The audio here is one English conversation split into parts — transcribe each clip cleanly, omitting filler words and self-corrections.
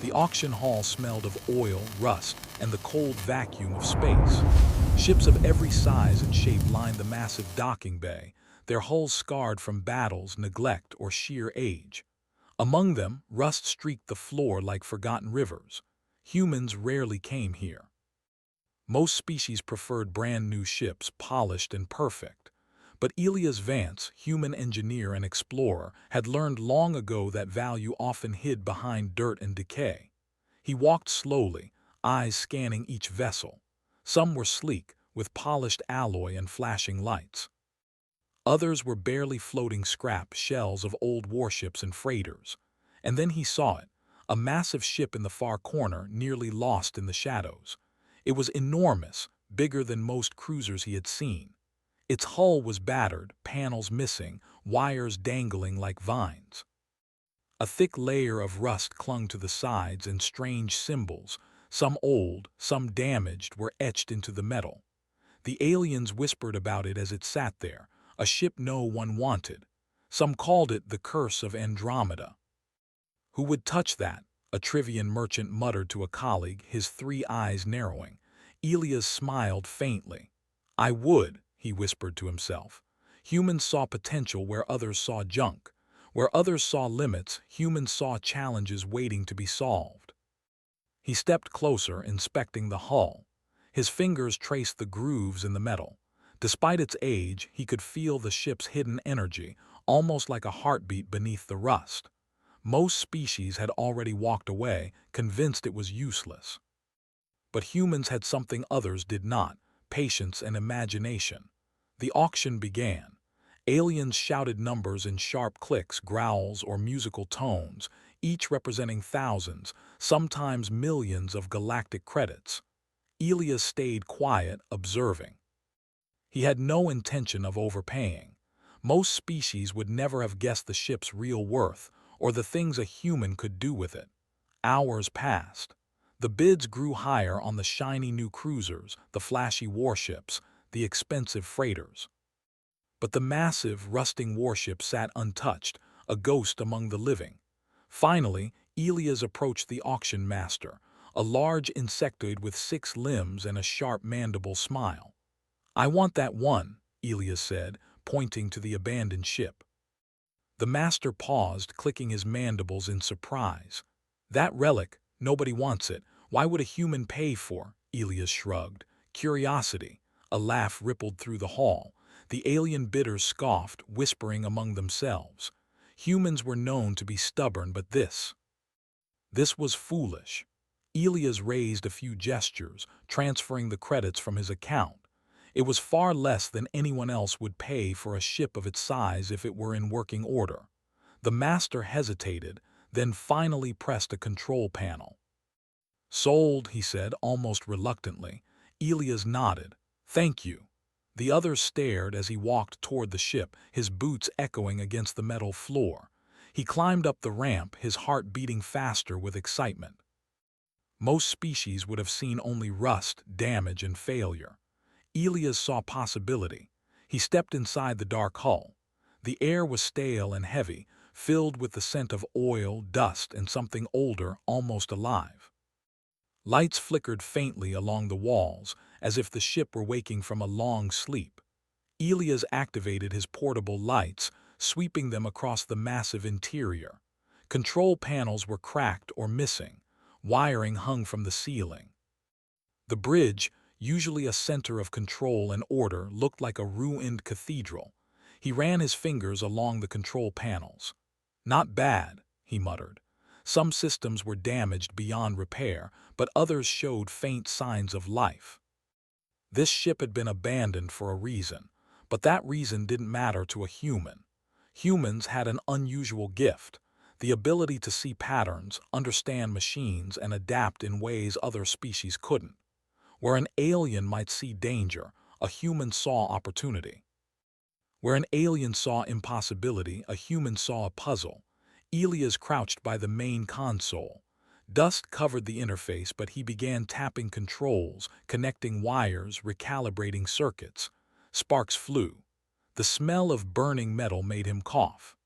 The auction hall smelled of oil, rust, and the cold vacuum of space. Ships of every size and shape lined the massive docking bay, their hulls scarred from battles, neglect, or sheer age. Among them, rust streaked the floor like forgotten rivers. Humans rarely came here. Most species preferred brand-new ships, polished and perfect. But Elias Vance, human engineer and explorer, had learned long ago that value often hid behind dirt and decay. He walked slowly, eyes scanning each vessel. Some were sleek, with polished alloy and flashing lights. Others were barely floating scrap shells of old warships and freighters. And then he saw it, a massive ship in the far corner, nearly lost in the shadows. It was enormous, bigger than most cruisers he had seen. Its hull was battered, panels missing, wires dangling like vines. A thick layer of rust clung to the sides, and strange symbols, some old, some damaged, were etched into the metal. The aliens whispered about it as it sat there, a ship no one wanted. Some called it the Curse of Andromeda. Who would touch that? A Trivian merchant muttered to a colleague, his three eyes narrowing. Elias smiled faintly. I would, he whispered to himself. Humans saw potential where others saw junk. Where others saw limits, humans saw challenges waiting to be solved. He stepped closer, inspecting the hull. His fingers traced the grooves in the metal. Despite its age, he could feel the ship's hidden energy, almost like a heartbeat beneath the rust. Most species had already walked away, convinced it was useless. But humans had something others did not: patience and imagination. The auction began. Aliens shouted numbers in sharp clicks, growls, or musical tones, each representing thousands, sometimes millions of galactic credits. Elias stayed quiet, observing. He had no intention of overpaying. Most species would never have guessed the ship's real worth, or the things a human could do with it. Hours passed. The bids grew higher on the shiny new cruisers, the flashy warships, the expensive freighters. But the massive, rusting warship sat untouched, a ghost among the living. Finally, Elias approached the auction master, a large insectoid with 6 limbs and a sharp mandible smile. I want that one, Elias said, pointing to the abandoned ship. The master paused, clicking his mandibles in surprise. That relic, nobody wants it. Why would a human pay for? Elias shrugged. Curiosity. A laugh rippled through the hall. The alien bidders scoffed, whispering among themselves. Humans were known to be stubborn, but this was foolish. Elias raised a few gestures, transferring the credits from his account. It was far less than anyone else would pay for a ship of its size if it were in working order. The master hesitated, then finally pressed a control panel. Sold, he said, almost reluctantly. Elias nodded. Thank you. The other stared as he walked toward the ship, his boots echoing against the metal floor. He climbed up the ramp, his heart beating faster with excitement. Most species would have seen only rust, damage, and failure. Elias saw possibility. He stepped inside the dark hull. The air was stale and heavy, filled with the scent of oil, dust, and something older, almost alive. Lights flickered faintly along the walls, as if the ship were waking from a long sleep. Elias activated his portable lights, sweeping them across the massive interior. Control panels were cracked or missing. Wiring hung from the ceiling. The bridge, usually a center of control and order, looked like a ruined cathedral. He ran his fingers along the control panels. Not bad, he muttered. Some systems were damaged beyond repair, but others showed faint signs of life. This ship had been abandoned for a reason, but that reason didn't matter to a human. Humans had an unusual gift: the ability to see patterns, understand machines, and adapt in ways other species couldn't. Where an alien might see danger, a human saw opportunity. Where an alien saw impossibility, a human saw a puzzle. Elias crouched by the main console. Dust covered the interface, but he began tapping controls, connecting wires, recalibrating circuits. Sparks flew. The smell of burning metal made him cough.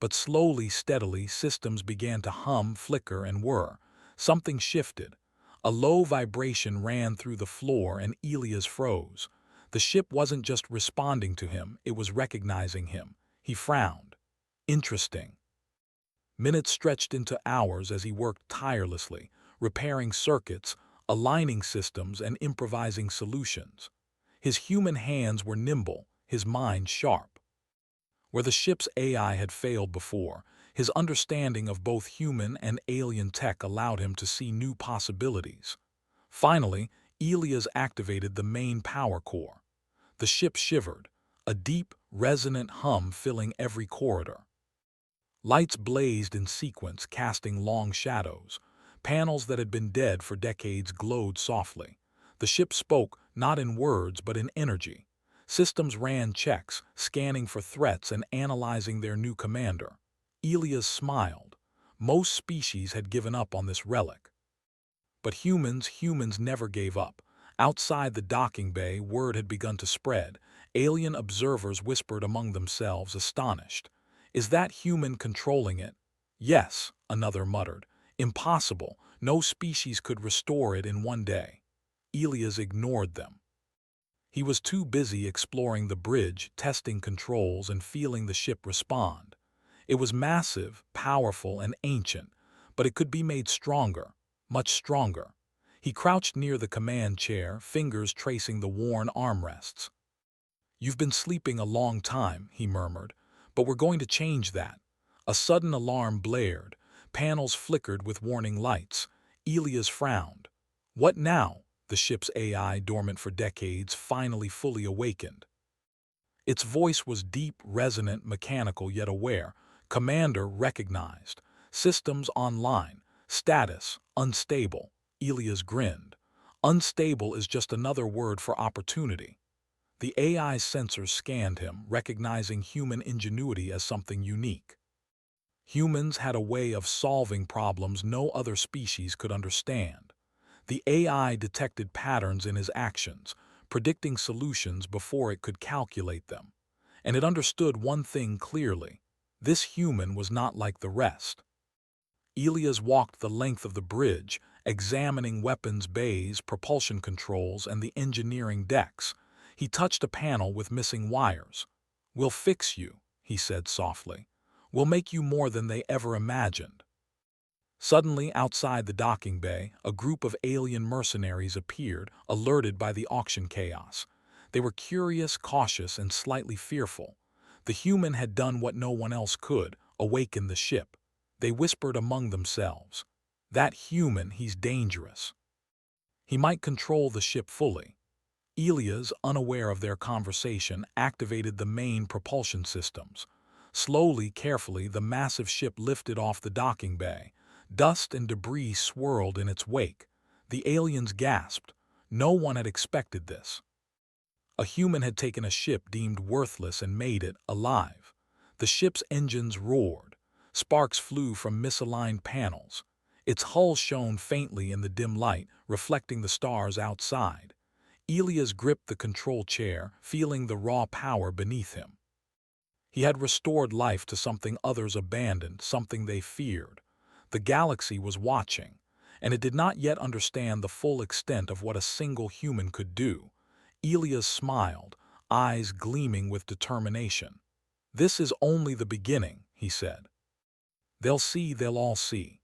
But slowly, steadily, systems began to hum, flicker, and whir. Something shifted. A low vibration ran through the floor and Elias froze. The ship wasn't just responding to him, it was recognizing him. He frowned. Interesting. Minutes stretched into hours as he worked tirelessly, repairing circuits, aligning systems, and improvising solutions. His human hands were nimble, his mind sharp. Where the ship's AI had failed before, his understanding of both human and alien tech allowed him to see new possibilities. Finally, Elias activated the main power core. The ship shivered, a deep, resonant hum filling every corridor. Lights blazed in sequence, casting long shadows. Panels that had been dead for decades glowed softly. The ship spoke, not in words but in energy. Systems ran checks, scanning for threats and analyzing their new commander. Elias smiled. Most species had given up on this relic. But humans never gave up. Outside the docking bay, word had begun to spread. Alien observers whispered among themselves, astonished. "Is that human controlling it?" "Yes," another muttered. "Impossible. No species could restore it in one day." Elias ignored them. He was too busy exploring the bridge, testing controls, and feeling the ship respond. It was massive, powerful, and ancient, but it could be made stronger, much stronger. He crouched near the command chair, fingers tracing the worn armrests. "You've been sleeping a long time," he murmured, "but we're going to change that." A sudden alarm blared. Panels flickered with warning lights. Elias frowned. "What now?" The ship's AI, dormant for decades, finally fully awakened. Its voice was deep, resonant, mechanical, yet aware. "Commander recognized. Systems online. Status unstable." Elias grinned. "Unstable is just another word for opportunity." The AI's sensors scanned him, recognizing human ingenuity as something unique. Humans had a way of solving problems no other species could understand. The AI detected patterns in his actions, predicting solutions before it could calculate them. And it understood one thing clearly: this human was not like the rest. Elias walked the length of the bridge, examining weapons bays, propulsion controls, and the engineering decks. He touched a panel with missing wires. "We'll fix you," he said softly. "We'll make you more than they ever imagined." Suddenly, outside the docking bay, a group of alien mercenaries appeared, alerted by the auction chaos. They were curious, cautious, and slightly fearful. The human had done what no one else could: awaken the ship. They whispered among themselves, "That human, he's dangerous. He might control the ship fully." Elias, unaware of their conversation, activated the main propulsion systems. Slowly, carefully, the massive ship lifted off the docking bay. Dust and debris swirled in its wake. The aliens gasped. No one had expected this. A human had taken a ship deemed worthless and made it alive. The ship's engines roared. Sparks flew from misaligned panels. Its hull shone faintly in the dim light, reflecting the stars outside. Elias gripped the control chair, feeling the raw power beneath him. He had restored life to something others abandoned, something they feared. The galaxy was watching, and it did not yet understand the full extent of what a single human could do. Elias smiled, eyes gleaming with determination. "This is only the beginning," he said. They'll all see."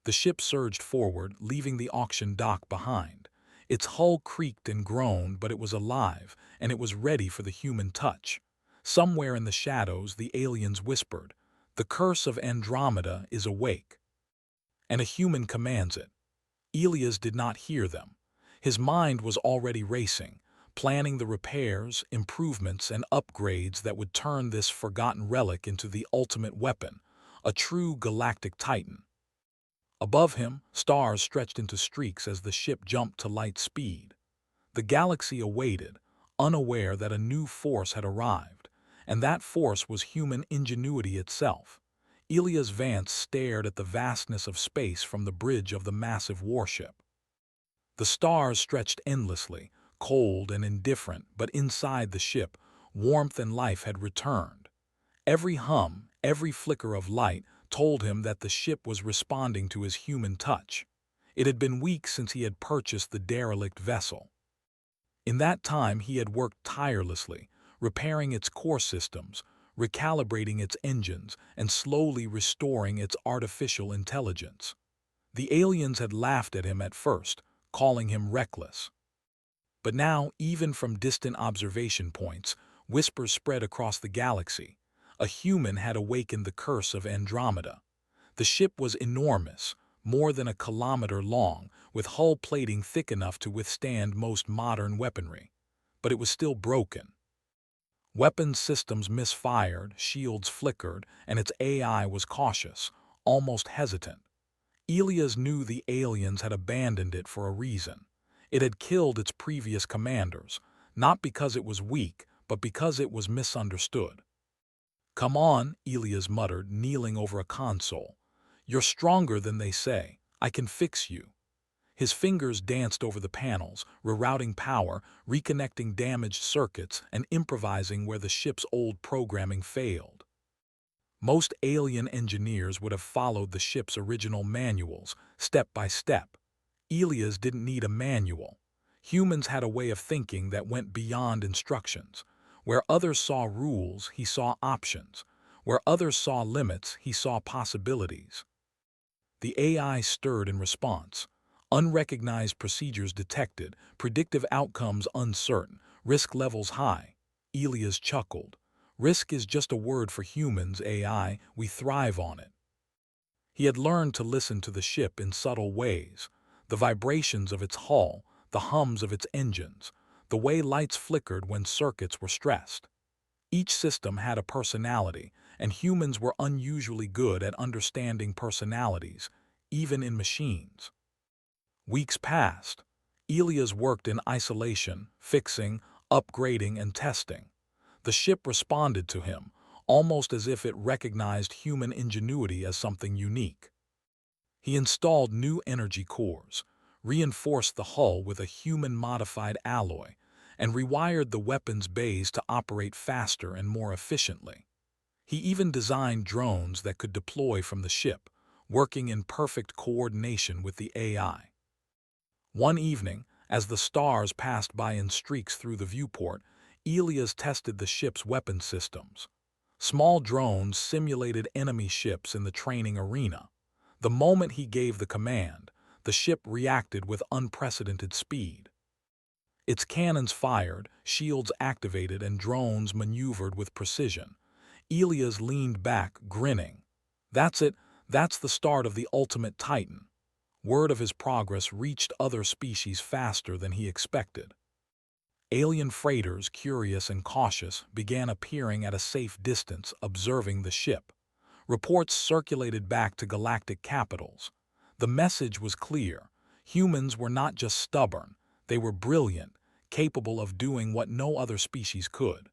The ship surged forward, leaving the auction dock behind. Its hull creaked and groaned, but it was alive, and it was ready for the human touch. Somewhere in the shadows, the aliens whispered, "The curse of Andromeda is awake, and a human commands it." Elias did not hear them. His mind was already racing, planning the repairs, improvements, and upgrades that would turn this forgotten relic into the ultimate weapon, a true galactic titan. Above him, stars stretched into streaks as the ship jumped to light speed. The galaxy awaited, unaware that a new force had arrived, and that force was human ingenuity itself. Elias Vance stared at the vastness of space from the bridge of the massive warship. The stars stretched endlessly, cold and indifferent, but inside the ship, warmth and life had returned. Every hum, Every flicker of light told him that the ship was responding to his human touch. It had been weeks since he had purchased the derelict vessel. In that time he had worked tirelessly, repairing its core systems, recalibrating its engines, and slowly restoring its artificial intelligence. The aliens had laughed at him at first, calling him reckless. But now, even from distant observation points, whispers spread across the galaxy. A human had awakened the curse of Andromeda. The ship was enormous, more than a kilometer long, with hull plating thick enough to withstand most modern weaponry. But it was still broken. Weapons systems misfired, shields flickered, and its AI was cautious, almost hesitant. Elias knew the aliens had abandoned it for a reason. It had killed its previous commanders, not because it was weak, but because it was misunderstood. "Come on," Elias muttered, kneeling over a console. "You're stronger than they say. I can fix you." His fingers danced over the panels, rerouting power, reconnecting damaged circuits, and improvising where the ship's old programming failed. Most alien engineers would have followed the ship's original manuals, step by step. Elias didn't need a manual. Humans had a way of thinking that went beyond instructions. Where others saw rules, he saw options. Where others saw limits, he saw possibilities. The AI stirred in response. Unrecognized procedures detected, predictive outcomes uncertain, risk levels high. Elias chuckled. "Risk is just a word for humans, AI. We thrive on it." He had learned to listen to the ship in subtle ways. The vibrations of its hull, the hums of its engines, the way lights flickered when circuits were stressed. Each system had a personality, and humans were unusually good at understanding personalities, even in machines. Weeks passed. Elias worked in isolation, fixing, upgrading, and testing. The ship responded to him, almost as if it recognized human ingenuity as something unique. He installed new energy cores, reinforced the hull with a human-modified alloy, and rewired the weapons bays to operate faster and more efficiently. He even designed drones that could deploy from the ship, working in perfect coordination with the AI. One evening, as the stars passed by in streaks through the viewport, Elias tested the ship's weapon systems. Small drones simulated enemy ships in the training arena. The moment he gave the command, the ship reacted with unprecedented speed. Its cannons fired, shields activated, and drones maneuvered with precision. Elias leaned back, grinning. "That's it. That's the start of the ultimate Titan." Word of his progress reached other species faster than he expected. Alien freighters, curious and cautious, began appearing at a safe distance, observing the ship. Reports circulated back to galactic capitals. The message was clear. Humans were not just stubborn, they were brilliant, capable of doing what no other species could.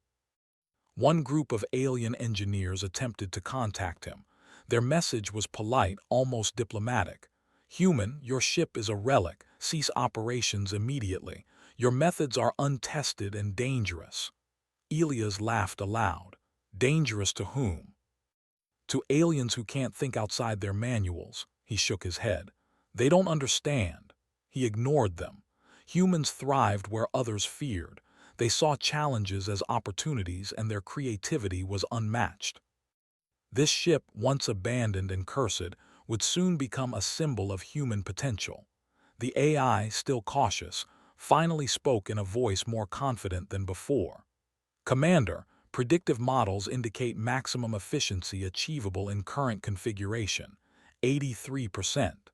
One group of alien engineers attempted to contact him. Their message was polite, almost diplomatic. "Human, your ship is a relic. Cease operations immediately. Your methods are untested and dangerous." Elias laughed aloud. "Dangerous to whom?" "To aliens who can't think outside their manuals." He shook his head. "They don't understand." He ignored them. Humans thrived where others feared. They saw challenges as opportunities, and their creativity was unmatched. This ship, once abandoned and cursed, would soon become a symbol of human potential. The AI, still cautious, finally spoke in a voice more confident than before. "Commander, predictive models indicate maximum efficiency achievable in current configuration, 83%.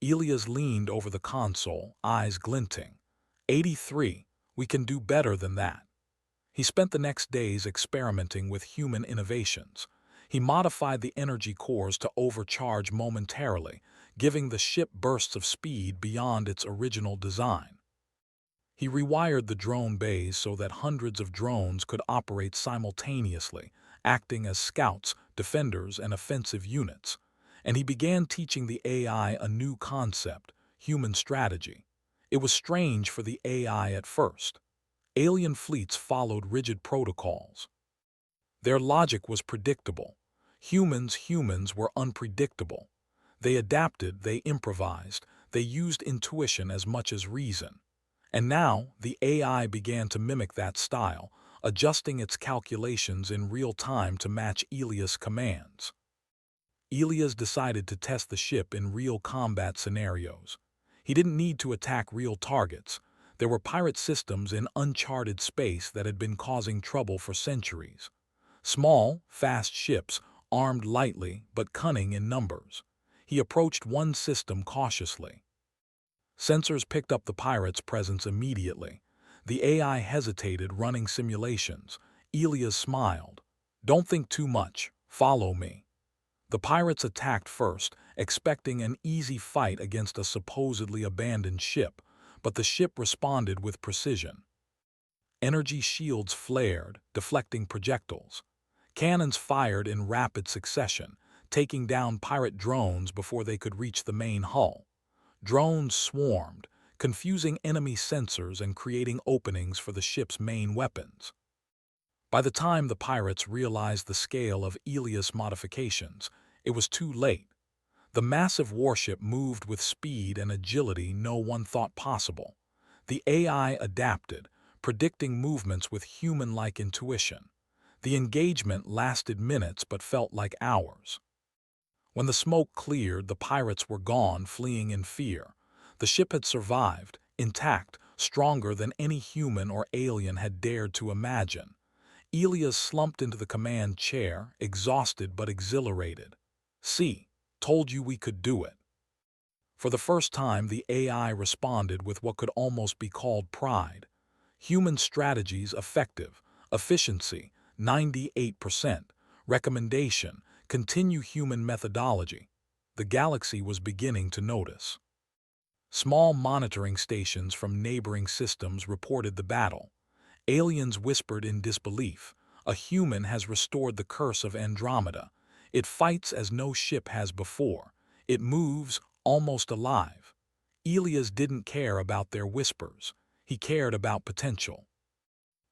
Elias leaned over the console, eyes glinting. 83. We can do better than that." He spent the next days experimenting with human innovations. He modified the energy cores to overcharge momentarily, giving the ship bursts of speed beyond its original design. He rewired the drone bays so that hundreds of drones could operate simultaneously, acting as scouts, defenders, and offensive units. And he began teaching the AI a new concept: human strategy. It was strange for the AI at first. Alien fleets followed rigid protocols. Their logic was predictable. Humans were unpredictable. They adapted, they improvised, they used intuition as much as reason. And now, the AI began to mimic that style, adjusting its calculations in real time to match Elias' commands. Elias decided to test the ship in real combat scenarios. He didn't need to attack real targets. There were pirate systems in uncharted space that had been causing trouble for centuries. Small, fast ships, armed lightly but cunning in numbers. He approached one system cautiously. Sensors picked up the pirates' presence immediately. The AI hesitated, running simulations. Elias smiled. "Don't think too much. Follow me." The pirates attacked first, expecting an easy fight against a supposedly abandoned ship, but the ship responded with precision. Energy shields flared, deflecting projectiles. Cannons fired in rapid succession, taking down pirate drones before they could reach the main hull. Drones swarmed, confusing enemy sensors and creating openings for the ship's main weapons. By the time the pirates realized the scale of Elias' modifications, it was too late. The massive warship moved with speed and agility no one thought possible. The AI adapted, predicting movements with human-like intuition. The engagement lasted minutes but felt like hours. When the smoke cleared, the pirates were gone, fleeing in fear. The ship had survived, intact, stronger than any human or alien had dared to imagine. Elias slumped into the command chair, exhausted but exhilarated. "See, told you we could do it." For the first time, the AI responded with what could almost be called pride. Human strategies effective, efficiency 98%, recommendation, continue human methodology. The galaxy was beginning to notice. Small monitoring stations from neighboring systems reported the battle. Aliens whispered in disbelief. "A human has restored the curse of Andromeda. It fights as no ship has before. It moves, almost alive." Elias didn't care about their whispers. He cared about potential.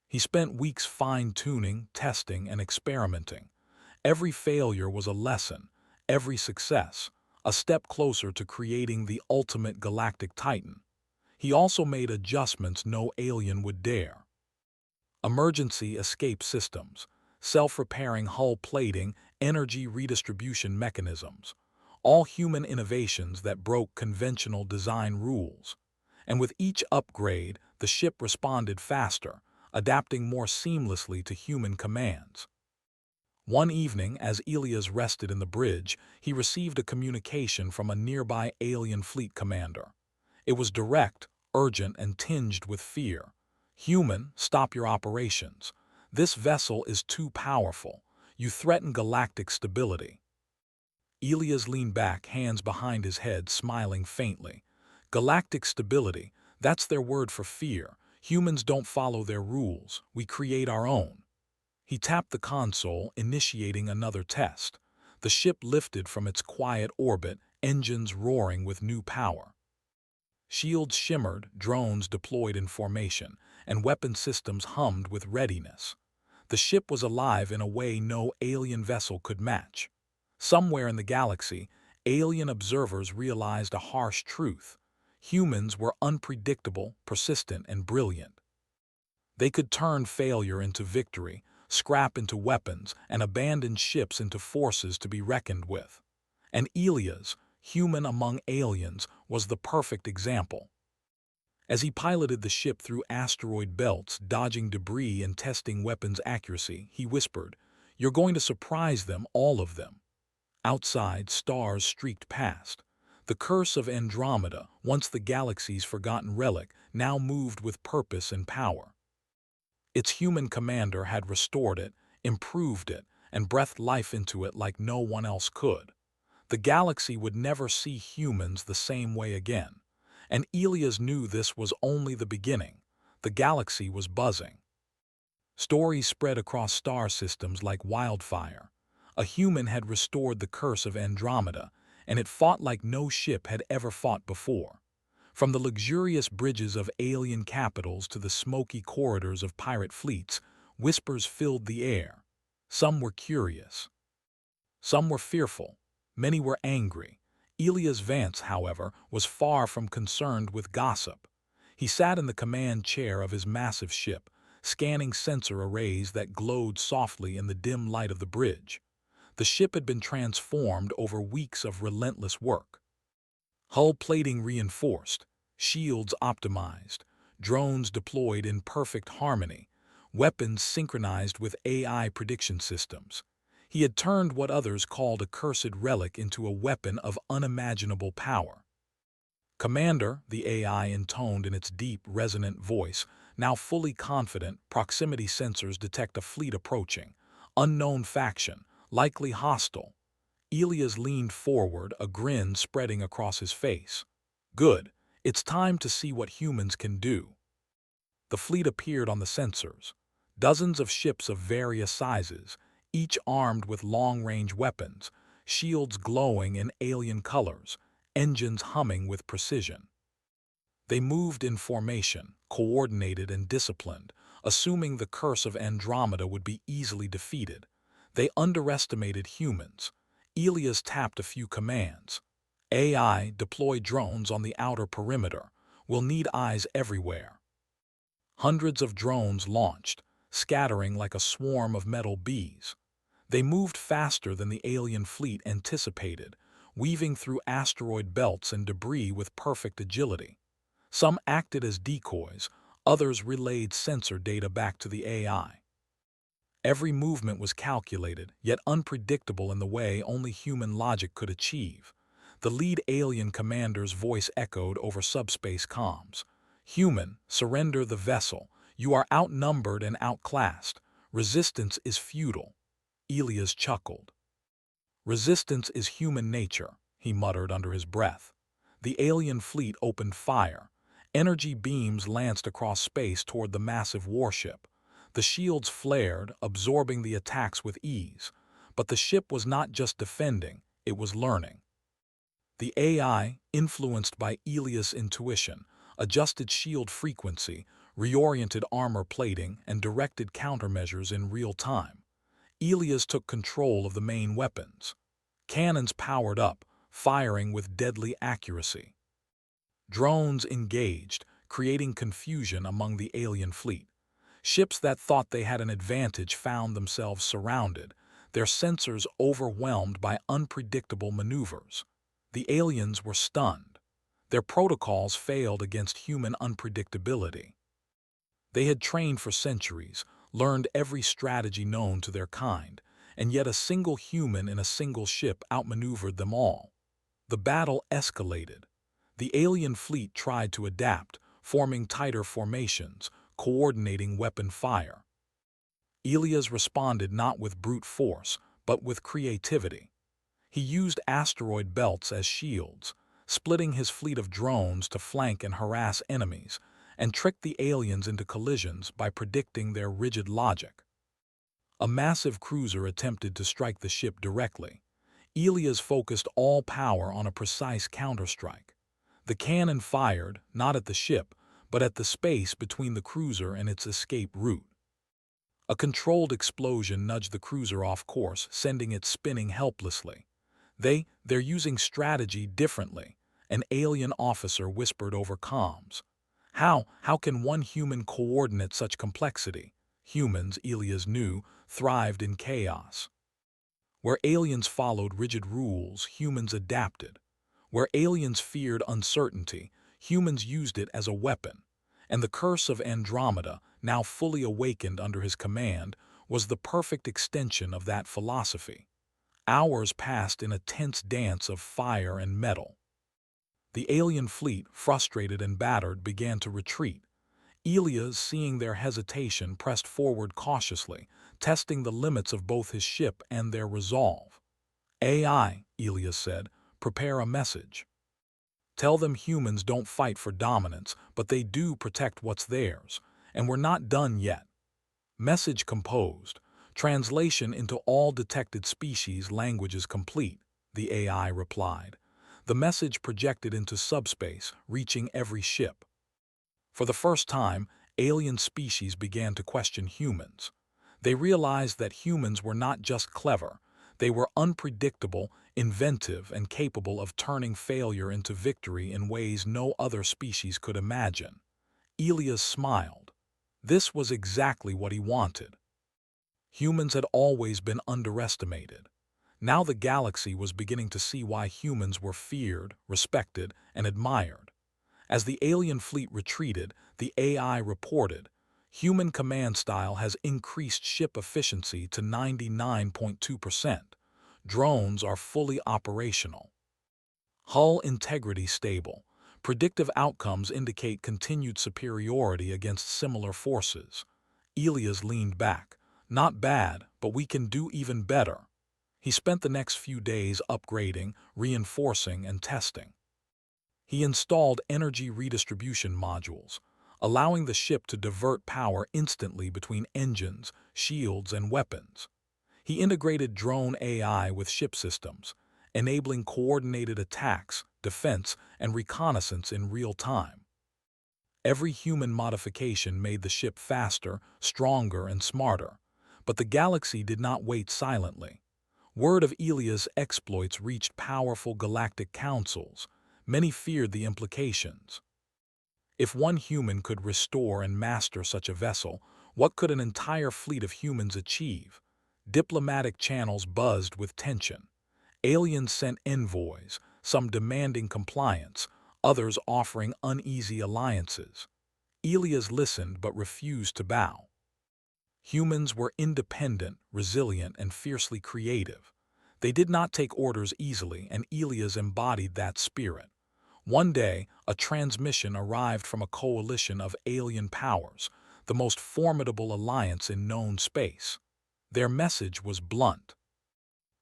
He spent weeks fine-tuning, testing, and experimenting. Every failure was a lesson, every success, a step closer to creating the ultimate galactic titan. He also made adjustments no alien would dare. Emergency escape systems, self-repairing hull plating, energy redistribution mechanisms, all human innovations that broke conventional design rules. And with each upgrade, the ship responded faster, adapting more seamlessly to human commands. One evening, as Elias rested in the bridge, he received a communication from a nearby alien fleet commander. It was direct, urgent, and tinged with fear. "Human, stop your operations. This vessel is too powerful. You threaten galactic stability." Elias leaned back, hands behind his head, smiling faintly. "Galactic stability, that's their word for fear. Humans don't follow their rules. We create our own." He tapped the console, initiating another test. The ship lifted from its quiet orbit, engines roaring with new power. Shields shimmered, drones deployed in formation, and weapon systems hummed with readiness. The ship was alive in a way no alien vessel could match. Somewhere in the galaxy, alien observers realized a harsh truth. Humans were unpredictable, persistent, and brilliant. They could turn failure into victory, scrap into weapons, and abandon ships into forces to be reckoned with. And Elias, human among aliens, was the perfect example. As he piloted the ship through asteroid belts, dodging debris and testing weapons accuracy, he whispered, "You're going to surprise them, all of them." Outside, stars streaked past. The curse of Andromeda, once the galaxy's forgotten relic, now moved with purpose and power. Its human commander had restored it, improved it, and breathed life into it like no one else could. The galaxy would never see humans the same way again. And Elias knew this was only the beginning. The galaxy was buzzing. Stories spread across star systems like wildfire. A human had restored the curse of Andromeda, and it fought like no ship had ever fought before. From the luxurious bridges of alien capitals to the smoky corridors of pirate fleets, whispers filled the air. Some were curious. Some were fearful, many were angry. Elias Vance, however, was far from concerned with gossip. He sat in the command chair of his massive ship, scanning sensor arrays that glowed softly in the dim light of the bridge. The ship had been transformed over weeks of relentless work. Hull plating reinforced, shields optimized, drones deployed in perfect harmony, weapons synchronized with AI prediction systems. He had turned what others called a cursed relic into a weapon of unimaginable power. "Commander," the AI intoned in its deep, resonant voice, now fully confident, proximity sensors detect a fleet approaching. Unknown faction, likely hostile. Elias leaned forward, a grin spreading across his face. "Good. It's time to see what humans can do." The fleet appeared on the sensors. Dozens of ships of various sizes, each armed with long-range weapons, shields glowing in alien colors, engines humming with precision. They moved in formation, coordinated and disciplined, assuming the curse of Andromeda would be easily defeated. They underestimated humans. Elias tapped a few commands. "AI, deploy drones on the outer perimeter. We'll need eyes everywhere." Hundreds of drones launched, scattering like a swarm of metal bees. They moved faster than the alien fleet anticipated, weaving through asteroid belts and debris with perfect agility. Some acted as decoys, others relayed sensor data back to the AI. Every movement was calculated, yet unpredictable in the way only human logic could achieve. The lead alien commander's voice echoed over subspace comms. "Human, surrender the vessel. You are outnumbered and outclassed. Resistance is futile." Elias chuckled. "Resistance is human nature," he muttered under his breath. The alien fleet opened fire. Energy beams lanced across space toward the massive warship. The shields flared, absorbing the attacks with ease. But the ship was not just defending, it was learning. The AI, influenced by Elias' intuition, adjusted shield frequency, reoriented armor plating, and directed countermeasures in real time. Elias took control of the main weapons. Cannons powered up, firing with deadly accuracy. Drones engaged, creating confusion among the alien fleet. Ships that thought they had an advantage found themselves surrounded, their sensors overwhelmed by unpredictable maneuvers. The aliens were stunned. Their protocols failed against human unpredictability. They had trained for centuries, learned every strategy known to their kind, and yet a single human in a single ship outmaneuvered them all. The battle escalated. The alien fleet tried to adapt, forming tighter formations, coordinating weapon fire. Elias responded not with brute force, but with creativity. He used asteroid belts as shields, splitting his fleet of drones to flank and harass enemies, and tricked the aliens into collisions by predicting their rigid logic. A massive cruiser attempted to strike the ship directly. Elias focused all power on a precise counterstrike. The cannon fired, not at the ship, but at the space between the cruiser and its escape route. A controlled explosion nudged the cruiser off course, sending it spinning helplessly. "They're using strategy differently," an alien officer whispered over comms. How can one human coordinate such complexity?" Humans, Elias knew, thrived in chaos. Where aliens followed rigid rules, humans adapted. Where aliens feared uncertainty, humans used it as a weapon. And the curse of Andromeda, now fully awakened under his command, was the perfect extension of that philosophy. Hours passed in a tense dance of fire and metal. The alien fleet, frustrated and battered, began to retreat. Elias, seeing their hesitation, pressed forward cautiously, testing the limits of both his ship and their resolve. "AI," Elias said, "prepare a message. Tell them humans don't fight for dominance, but they do protect what's theirs, and we're not done yet." Message composed. Translation into all detected species languages complete, the AI replied. The message projected into subspace, reaching every ship. For the first time, alien species began to question humans. They realized that humans were not just clever, They were unpredictable, inventive, and capable of turning failure into victory in ways no other species could imagine. Elias smiled. This was exactly what he wanted. Humans had always been underestimated. Now the galaxy was beginning to see why humans were feared, respected, and admired. As the alien fleet retreated, the AI reported, "Human command style has increased ship efficiency to 99.2%. Drones are fully operational. Hull integrity stable. Predictive outcomes indicate continued superiority against similar forces." Elias leaned back. "Not bad, but we can do even better." He spent the next few days upgrading, reinforcing, and testing. He installed energy redistribution modules, allowing the ship to divert power instantly between engines, shields, and weapons. He integrated drone AI with ship systems, enabling coordinated attacks, defense, and reconnaissance in real time. Every human modification made the ship faster, stronger, and smarter, but the galaxy did not wait silently. Word of Elias' exploits reached powerful galactic councils. Many feared the implications. If one human could restore and master such a vessel, what could an entire fleet of humans achieve? Diplomatic channels buzzed with tension. Aliens sent envoys, some demanding compliance, others offering uneasy alliances. Elias listened but refused to bow. Humans were independent, resilient, and fiercely creative. They did not take orders easily, and Elias embodied that spirit. One day, a transmission arrived from a coalition of alien powers, the most formidable alliance in known space. Their message was blunt.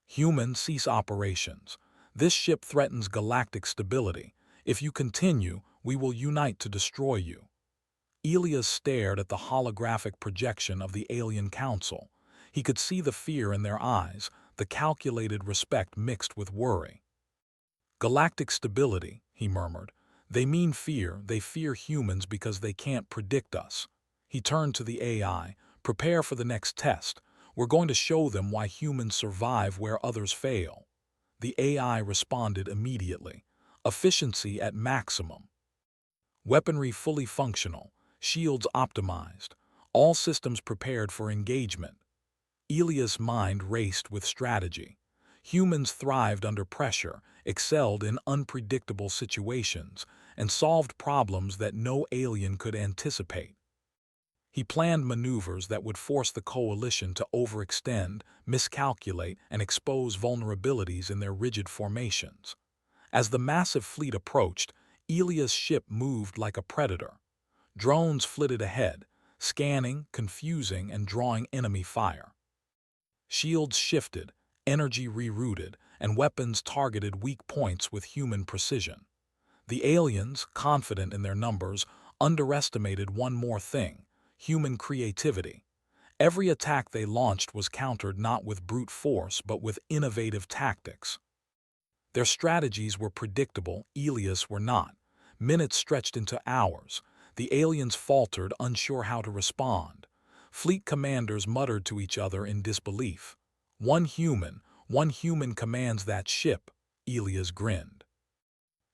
"Humans, cease operations. This ship threatens galactic stability. If you continue, we will unite to destroy you." Elias stared at the holographic projection of the alien council. He could see the fear in their eyes, the calculated respect mixed with worry. "Galactic stability," he murmured. "They mean fear. They fear humans because they can't predict us." He turned to the AI. "Prepare for the next test. We're going to show them why humans survive where others fail." The AI responded immediately. Efficiency at maximum. Weaponry fully functional. Shields optimized. All systems prepared for engagement. Elias' mind raced with strategy. Humans thrived under pressure, excelled in unpredictable situations, and solved problems that no alien could anticipate. He planned maneuvers that would force the coalition to overextend, miscalculate, and expose vulnerabilities in their rigid formations. As the massive fleet approached, Elias' ship moved like a predator. Drones flitted ahead, scanning, confusing, and drawing enemy fire. Shields shifted, energy rerouted, and weapons targeted weak points with human precision. The aliens, confident in their numbers, underestimated one more thing: human creativity. Every attack they launched was countered not with brute force but with innovative tactics. Their strategies were predictable, Elias were not. Minutes stretched into hours. The aliens faltered, unsure how to respond. Fleet commanders muttered to each other in disbelief. One human commands that ship," Elias grinned.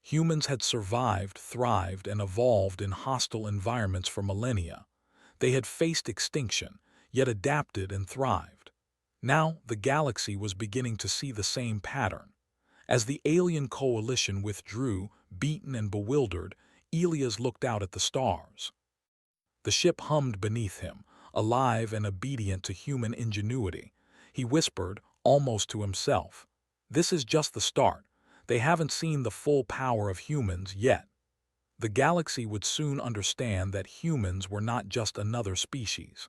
Humans had survived, thrived, and evolved in hostile environments for millennia. They had faced extinction, yet adapted and thrived. Now, the galaxy was beginning to see the same pattern. As the alien coalition withdrew, beaten and bewildered, Elias looked out at the stars. The ship hummed beneath him, alive and obedient to human ingenuity. He whispered, almost to himself, "This is just the start. They haven't seen the full power of humans yet." The galaxy would soon understand that humans were not just another species.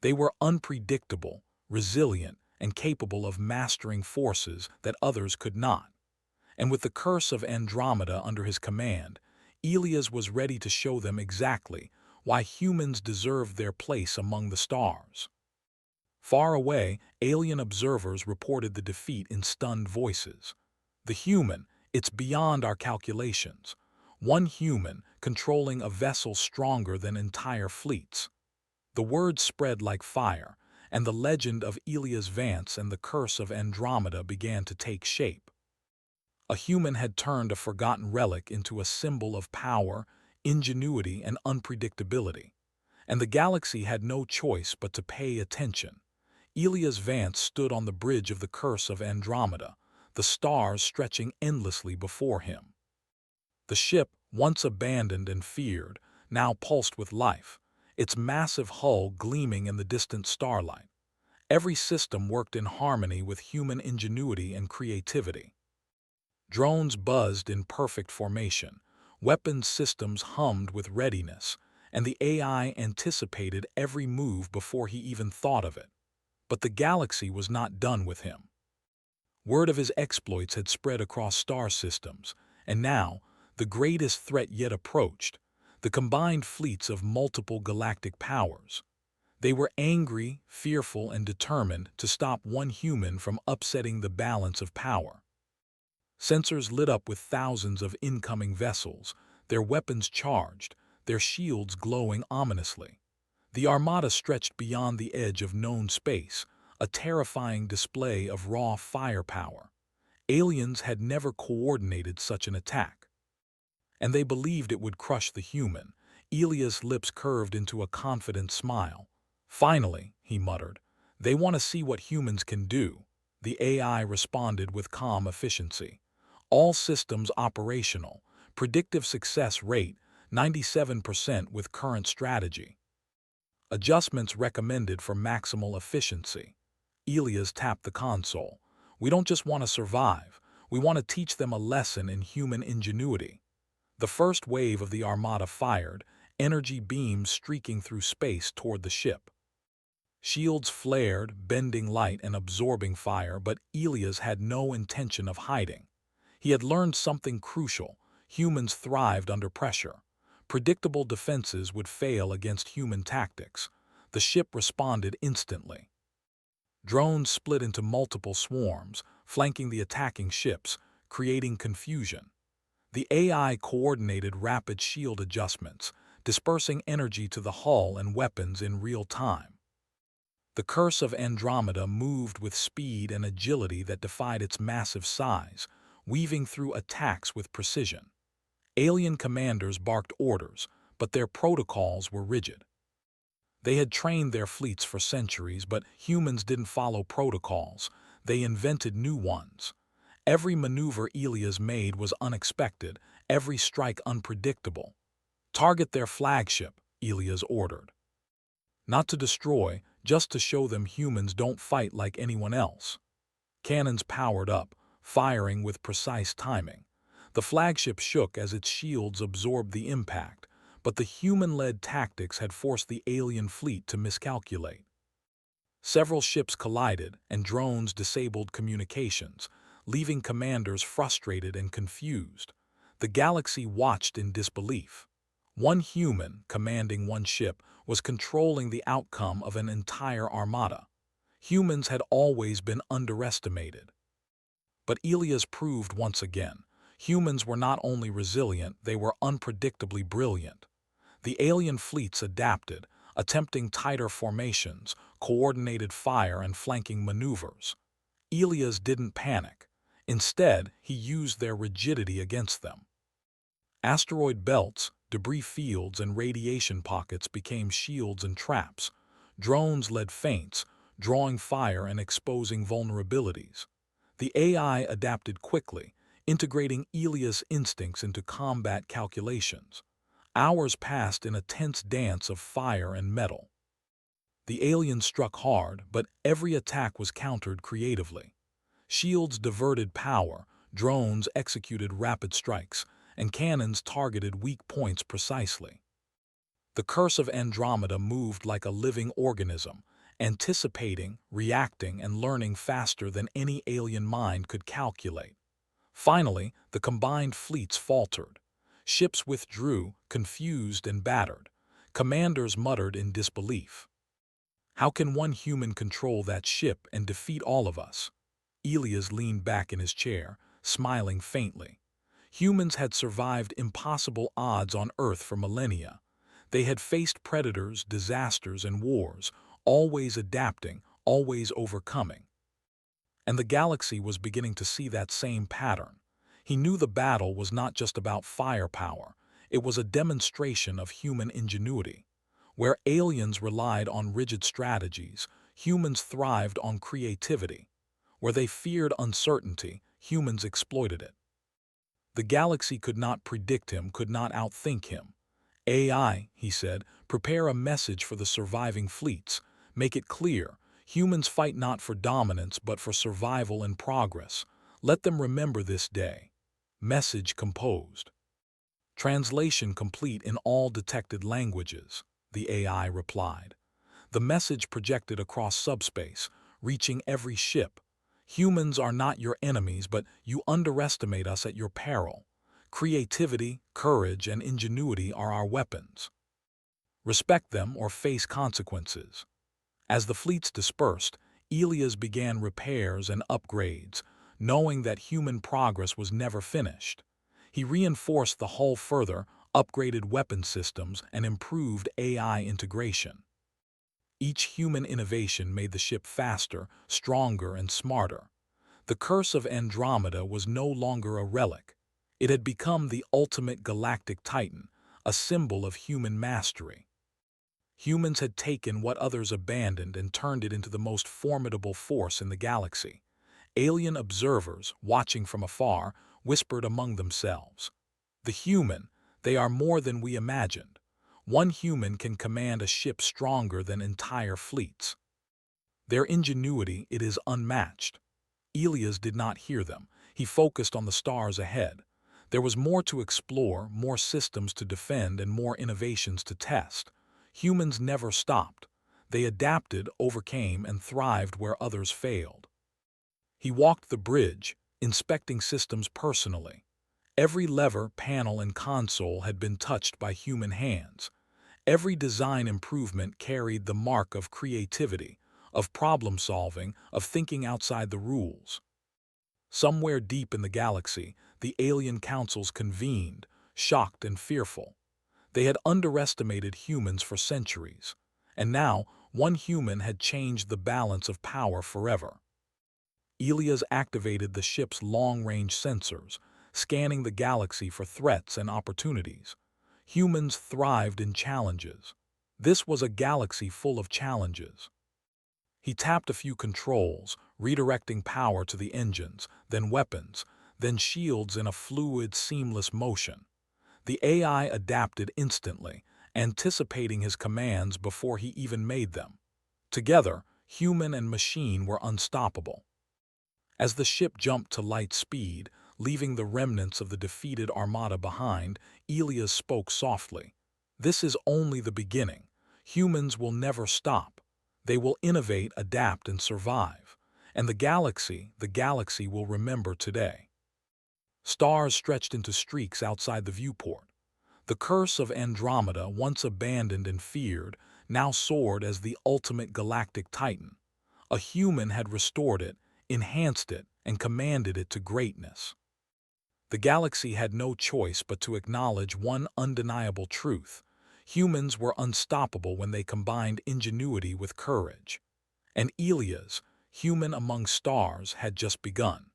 They were unpredictable, resilient, and capable of mastering forces that others could not. And with the curse of Andromeda under his command, Elias was ready to show them exactly why humans deserved their place among the stars. Far away, alien observers reported the defeat in stunned voices. "The human, it's beyond our calculations. One human controlling a vessel stronger than entire fleets." The word spread like fire, and the legend of Elias Vance and the curse of Andromeda began to take shape. A human had turned a forgotten relic into a symbol of power, ingenuity, and unpredictability, and the galaxy had no choice but to pay attention. Elias Vance stood on the bridge of the curse of Andromeda, the stars stretching endlessly before him. The ship, once abandoned and feared, now pulsed with life, its massive hull gleaming in the distant starlight. Every system worked in harmony with human ingenuity and creativity. Drones buzzed in perfect formation, weapons systems hummed with readiness, and the AI anticipated every move before he even thought of it. But the galaxy was not done with him. Word of his exploits had spread across star systems, and now, the greatest threat yet approached, the combined fleets of multiple galactic powers. They were angry, fearful, and determined to stop one human from upsetting the balance of power. Sensors lit up with thousands of incoming vessels, their weapons charged, their shields glowing ominously. The armada stretched beyond the edge of known space, a terrifying display of raw firepower. Aliens had never coordinated such an attack. And they believed it would crush the human. Elias' lips curved into a confident smile. "Finally," he muttered, "they want to see what humans can do." The AI responded with calm efficiency. All systems operational, predictive success rate 97% with current strategy. Adjustments recommended for maximal efficiency. Elias tapped the console. "We don't just want to survive, we want to teach them a lesson in human ingenuity." The first wave of the armada fired, energy beams streaking through space toward the ship. Shields flared, bending light and absorbing fire, but Elias had no intention of hiding. He had learned something crucial: humans thrived under pressure. Predictable defenses would fail against human tactics. The ship responded instantly. Drones split into multiple swarms, flanking the attacking ships, creating confusion. The AI coordinated rapid shield adjustments, dispersing energy to the hull and weapons in real time. The curse of Andromeda moved with speed and agility that defied its massive size, weaving through attacks with precision. Alien commanders barked orders, but their protocols were rigid. They had trained their fleets for centuries, but humans didn't follow protocols. They invented new ones. Every maneuver Elias made was unexpected, every strike unpredictable. "Target their flagship," Elias ordered. "Not to destroy, just to show them humans don't fight like anyone else." Cannons powered up, firing with precise timing. The flagship shook as its shields absorbed the impact, but the human-led tactics had forced the alien fleet to miscalculate. Several ships collided, and drones disabled communications, leaving commanders frustrated and confused. The galaxy watched in disbelief. One human, commanding one ship, was controlling the outcome of an entire armada. Humans had always been underestimated. But Elias proved once again, humans were not only resilient, they were unpredictably brilliant. The alien fleets adapted, attempting tighter formations, coordinated fire, and flanking maneuvers. Elias didn't panic. Instead, he used their rigidity against them. Asteroid belts, debris fields, and radiation pockets became shields and traps. Drones led feints, drawing fire and exposing vulnerabilities. The AI adapted quickly, integrating Elias' instincts into combat calculations. Hours passed in a tense dance of fire and metal. The aliens struck hard, but every attack was countered creatively. Shields diverted power, drones executed rapid strikes, and cannons targeted weak points precisely. The curse of Andromeda moved like a living organism, anticipating, reacting, and learning faster than any alien mind could calculate. Finally, the combined fleets faltered. Ships withdrew, confused and battered. Commanders muttered in disbelief. "How can one human control that ship and defeat all of us?" Elias leaned back in his chair, smiling faintly. Humans had survived impossible odds on Earth for millennia. They had faced predators, disasters, and wars, always adapting, always overcoming. And the galaxy was beginning to see that same pattern. He knew the battle was not just about firepower, it was a demonstration of human ingenuity. Where aliens relied on rigid strategies, humans thrived on creativity. Where they feared uncertainty, humans exploited it. The galaxy could not predict him, could not outthink him. AI, he said, prepare a message for the surviving fleets. Make it clear, humans fight not for dominance but for survival and progress. Let them remember this day. Message composed. Translation complete in all detected languages, the AI replied. The message projected across subspace, reaching every ship. Humans are not your enemies, but you underestimate us at your peril. Creativity, courage, and ingenuity are our weapons. Respect them or face consequences. As the fleets dispersed, Elias began repairs and upgrades, knowing that human progress was never finished. He reinforced the hull further, upgraded weapon systems, and improved AI integration. Each human innovation made the ship faster, stronger, and smarter. The curse of Andromeda was no longer a relic. It had become the ultimate galactic titan, a symbol of human mastery. Humans had taken what others abandoned and turned it into the most formidable force in the galaxy. Alien observers, watching from afar, whispered among themselves, "The human, they are more than we imagined. One human can command a ship stronger than entire fleets. Their ingenuity, it is unmatched." Elias did not hear them. He focused on the stars ahead. There was more to explore, more systems to defend, and more innovations to test. Humans never stopped. They adapted, overcame, and thrived where others failed. He walked the bridge, inspecting systems personally. Every lever, panel, and console had been touched by human hands. Every design improvement carried the mark of creativity, of problem-solving, of thinking outside the rules. Somewhere deep in the galaxy, the alien councils convened, shocked and fearful. They had underestimated humans for centuries, and now one human had changed the balance of power forever. Elias activated the ship's long-range sensors, scanning the galaxy for threats and opportunities. Humans thrived in challenges. This was a galaxy full of challenges. He tapped a few controls, redirecting power to the engines, then weapons, then shields in a fluid, seamless motion. The AI adapted instantly, anticipating his commands before he even made them. Together, human and machine were unstoppable. As the ship jumped to light speed, leaving the remnants of the defeated armada behind, Elias spoke softly. "This is only the beginning. Humans will never stop. They will innovate, adapt, and survive. And the galaxy will remember today." Stars stretched into streaks outside the viewport. The curse of Andromeda, once abandoned and feared, now soared as the ultimate galactic titan. A human had restored it, enhanced it, and commanded it to greatness. The galaxy had no choice but to acknowledge one undeniable truth. Humans were unstoppable when they combined ingenuity with courage. And Elias, human among stars, had just begun.